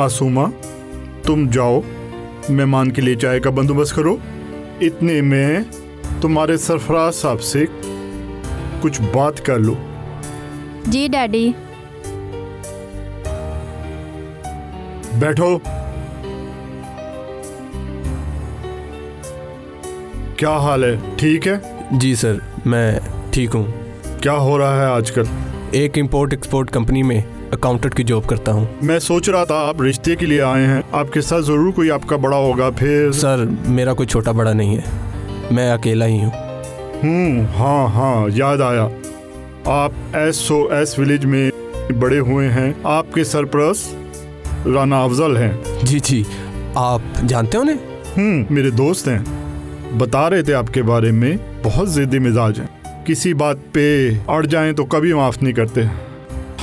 मासूमा, तुम जाओ, मेहमान के लिए चाय का बंदोबस्त करो। इतने में तुम्हारे सरफराज साहब से कुछ बात कर लो। जी डैडी। बैठो। क्या हाल है, ठीक है? जी सर, मैं ठीक हूँ। क्या हो रहा है आजकल? एक इंपोर्ट एक्सपोर्ट कंपनी में अकाउंटेंट की जॉब करता हूँ। मैं सोच रहा था आप रिश्ते के लिए आए हैं, आपके साथ जरूर कोई आपका बड़ा होगा। फिर सर, मेरा कोई छोटा बड़ा नहीं है, मैं अकेला ही हूँ। हाँ, याद आया। आप SOS विलेज में बड़े हुए हैं। आपके सरपरस्त राना अफजल हैं। जी, आप जानते हो उन्हें? मेरे दोस्त हैं, बता रहे थे आपके बारे में। बहुत जिद्दी मिजाज हैं, किसी बात पे अड़ जाएं तो कभी माफ नहीं करते।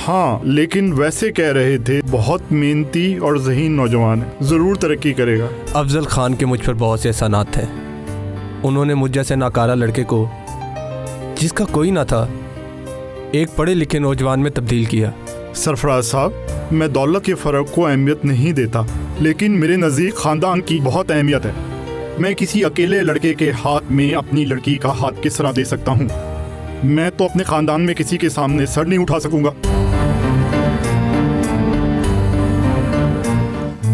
हाँ, लेकिन वैसे कह रहे थे बहुत मेहनती और ज़हीन नौजवान है, जरूर तरक्की करेगा। अफजल खान के मुझ पर बहुत से एहसानात हैं। उन्होंने मुझ जैसे नाकारा लड़के को, जिसका कोई ना था, एक पढ़े लिखे नौजवान में तब्दील किया। सरफराज साहब, मैं दौलत के फ़र्क को अहमियत नहीं देता, लेकिन मेरे नज़दीक ख़ानदान की बहुत अहमियत है। मैं किसी अकेले लड़के के हाथ में अपनी लड़की का हाथ किस तरह दे सकता हूँ? मैं तो अपने ख़ानदान में किसी के सामने सर नहीं उठा सकूंगा।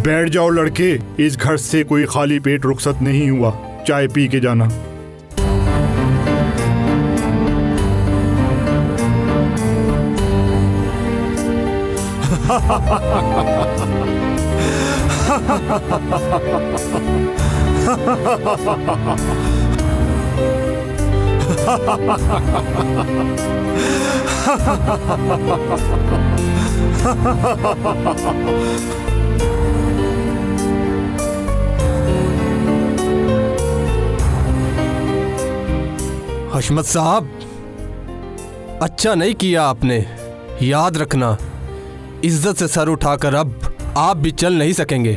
बैठ जाओ लड़के, इस घर से कोई खाली पेट रुखसत नहीं हुआ। चाय पी के जाना। हशमत साहब, अच्छा नहीं किया आपने। याद रखना, इज्जत से सर उठाकर अब आप भी चल नहीं सकेंगे।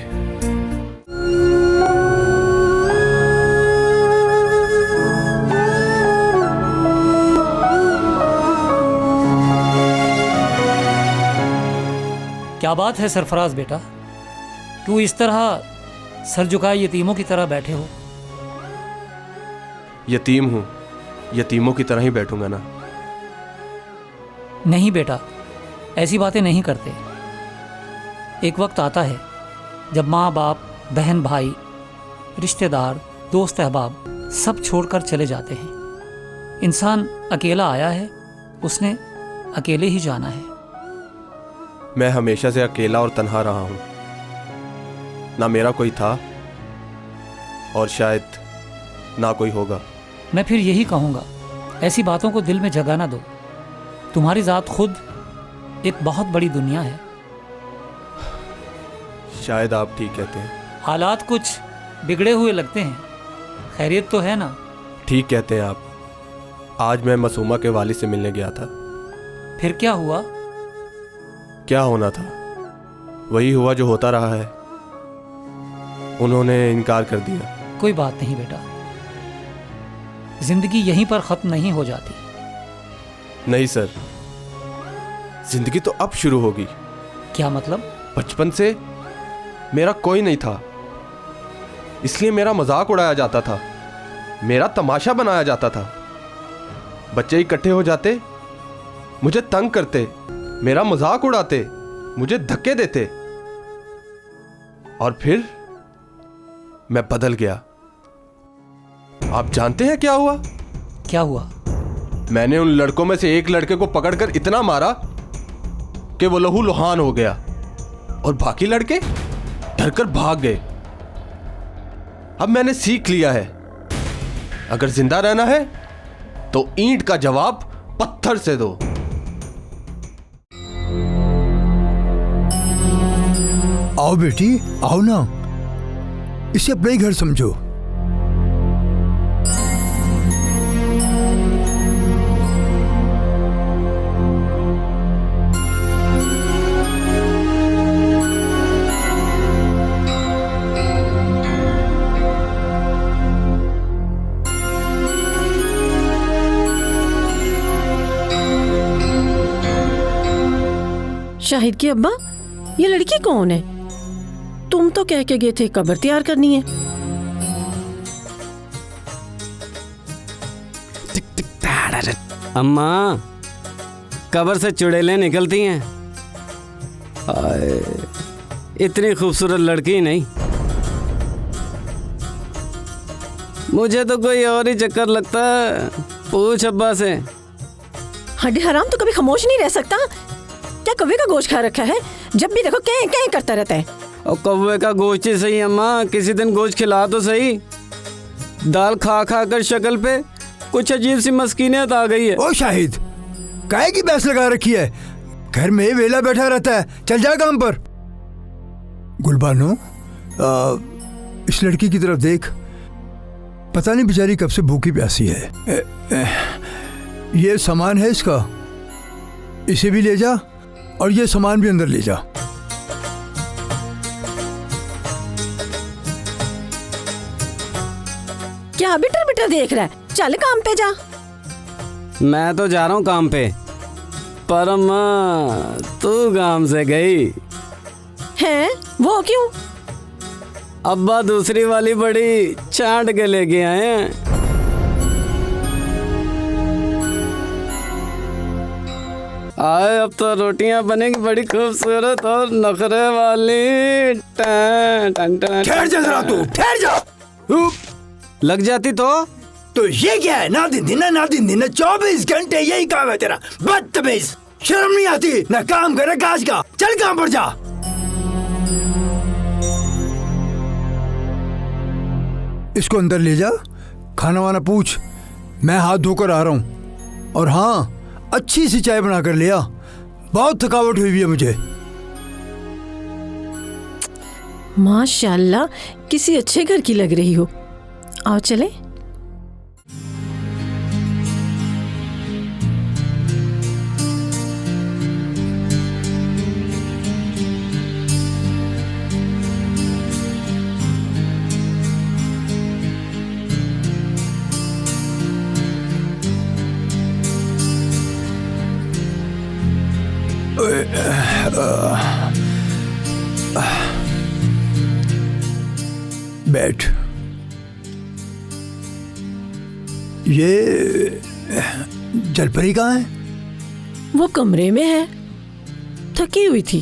क्या बात है सरफराज बेटा, तू इस तरह सर झुकाए यतीमों की तरह बैठे हो? यतीम हूँ, यतीमों की तरह ही बैठूंगा ना। नहीं बेटा, ऐसी बातें नहीं करते। एक वक्त आता है जब माँ बाप, बहन भाई, रिश्तेदार, दोस्त अहबाब सब छोड़कर चले जाते हैं। इंसान अकेला आया है, उसने अकेले ही जाना है। मैं हमेशा से अकेला और तन्हा रहा हूँ। ना मेरा कोई था और शायद ना कोई होगा। मैं फिर यही कहूँगा, ऐसी बातों को दिल में जगा ना दो। तुम्हारी ज़ात खुद एक बहुत बड़ी दुनिया है। शायद आप ठीक कहते हैं। हालात कुछ बिगड़े हुए लगते हैं, खैरियत तो है ना? ठीक कहते हैं आप। आज मैं मासूमा के वालिद से मिलने गया था। फिर क्या हुआ? क्या होना था, वही हुआ जो होता रहा है। उन्होंने इनकार कर दिया। कोई बात नहीं बेटा, जिंदगी यहीं पर खत्म नहीं हो जाती। नहीं सर, जिंदगी तो अब शुरू होगी। क्या मतलब? बचपन से मेरा कोई नहीं था, इसलिए मेरा मजाक उड़ाया जाता था, मेरा तमाशा बनाया जाता था। बच्चे इकट्ठे हो जाते, मुझे तंग करते, मेरा मजाक उड़ाते, मुझे धक्के देते, और फिर मैं बदल गया। आप जानते हैं क्या हुआ? क्या हुआ? मैंने उन लड़कों में से एक लड़के को पकड़कर इतना मारा कि वो लहू लुहान हो गया, और बाकी लड़के डरकर भाग गए। अब मैंने सीख लिया है, अगर जिंदा रहना है तो ईंट का जवाब पत्थर से दो। आओ बेटी, आओ ना, इसे अपना ही घर समझो। शाहिद की अब्बा, ये लड़की कौन है? तुम तो कह के गए थे कब्र तैयार करनी है। अम्मा, कब्र से चुड़ैलें निकलती हैं। हाय, इतनी खूबसूरत लड़की नहीं, मुझे तो कोई और ही चक्कर लगता है। पूछ अब्बा से। हड्डी हराम तो कभी खामोश नहीं रह सकता। क्या कौवे का गोश्त खा रखा है? जब भी देखो क्या क्या करता रहता है। और कौवे का गोश्त ही सही अम्मा, किसी दिन गोश्त खिला तो सही। दाल खा खा कर शक्ल पे कुछ अजीब सी मस्कीनियत आ गई है। ओ शाहिद, काहे की बहस लगा रखी है? घर में वेला बैठा रहता है, चल जा काम पर। गुलबानो, इस लड़की की तरफ देख, पता नहीं बेचारी कब से भूखी प्यासी है। ये सामान है इसका, इसे भी ले जा और ये सामान भी अंदर ले जा। क्या बिटर बिटर देख रहा है? चल काम पे जा। मैं तो जा रहा हूँ काम पे, पर अम्मा तू काम से गई हैं? वो क्यों? अब्बा दूसरी वाली बड़ी छांट के लेके आए हैं। आए, अब तो रोटियां बनेगी बड़ी खूबसूरत और नखरे वाली। ठहर जा जरा, तू ठहर जा। लग जाती तो ये क्या है? ना दिन दिन 24 घंटे यही काम है तेरा। बदतमीज, शर्म नहीं आती? ना काम करे काज का। चल काम पर जा। इसको अंदर ले जा, खाना वाना पूछ, मैं हाथ धोकर आ रहा हूँ। और हाँ, अच्छी सी चाय बना कर ले आ, बहुत थकावट हुई है मुझे। माशाल्लाह, किसी अच्छे घर की लग रही हो। आओ चले। बैठ। ये जलपरी कहाँ है? वो कमरे में है। थकी हुई थी,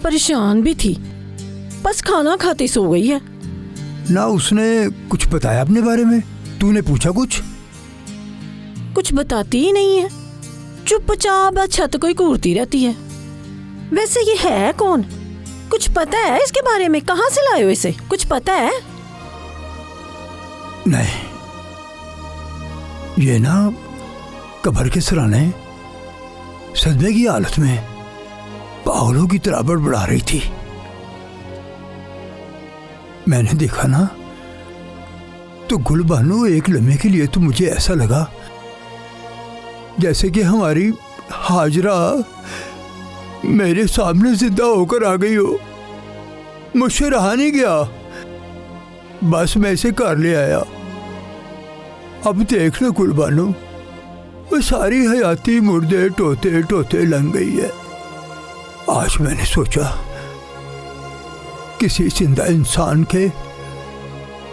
परेशान भी थी, बस खाना खाते सो गई है। ना उसने कुछ बताया अपने बारे में? तूने पूछा कुछ? कुछ बताती ही नहीं है, चुपचाप छत को ही घूरती रहती है। वैसे ये है कौन? कुछ पता है इसके बारे में? कहाँ से लाए हो इसे? कुछ पता है? नहीं, ये ना कब्र के सराने सदमे की हालत में पागलों की तरह बड़बड़ा रही थी। मैंने देखा ना तो गुलबानो, एक लम्हे के लिए तो मुझे ऐसा लगा जैसे कि हमारी हाजरा मेरे सामने जिंदा होकर आ गई हो। मुझसे रहा नहीं गया, बस मैं इसे घर ले आया। अब देखना गुलबानो, वो सारी हयाती मुर्दे टोते टोते लंघ गई है। आज मैंने सोचा किसी जिंदा इंसान के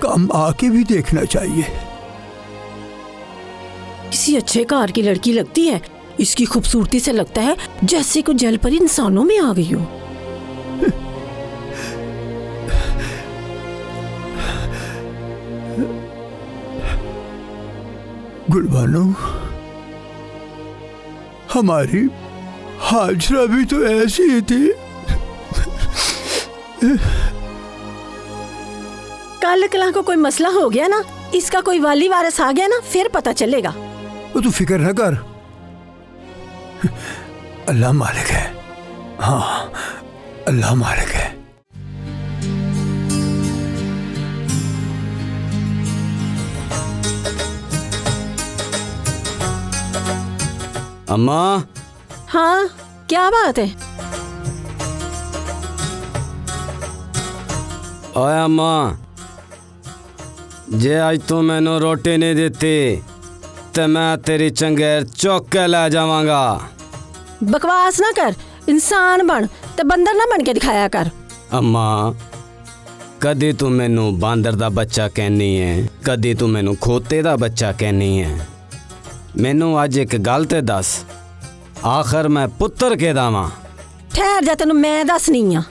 काम आके भी देखना चाहिए। किसी अच्छे कार की लड़की लगती है। इसकी खूबसूरती से लगता है जैसे कुछ जलपरी इंसानों में आ गई हो। गुलबानो, हमारी हाजरा भी तो ऐसी ही थी। कल कला को कोई मसला हो गया ना, इसका कोई वाली वारिस आ गया ना, फिर पता चलेगा। वो तू फिक्र न कर, अल्लाह मालिक है। हाँ, अल्लाह मालिक है। अम्मा। हाँ, क्या बात है? ओए अम्मा, जे आज तू मैनू रोटी नहीं देती तो मैं तेरी चंगेर चौक के ले जावांगा। बकवास ना कर, इंसान बन ते बंदर ना बन के दिखाया कर। अम्मा, ਕਦੇ ਤੂੰ ਮੈਨੂੰ ਬਾਂਦਰ ਦਾ ਬੱਚਾ ਕਹਿੰਦੀ ਹੈ, ਕਦੇ ਤੂੰ ਮੈਨੂੰ ਖੋਤੇ ਦਾ ਬੱਚਾ ਕਹਿੰਦੀ ਹੈ। ਮੈਨੂੰ ਅੱਜ ਇੱਕ ਗੱਲ ਤੇ ਦੱਸ, ਆਖਰ ਮੈਂ ਪੁੱਤਰ ਕਿਹਦਾ ਵਾਂ? ਠਹਿਰ ਜਾ, ਤੈਨੂੰ ਮੈਂ ਦੱਸਣੀ ਆ।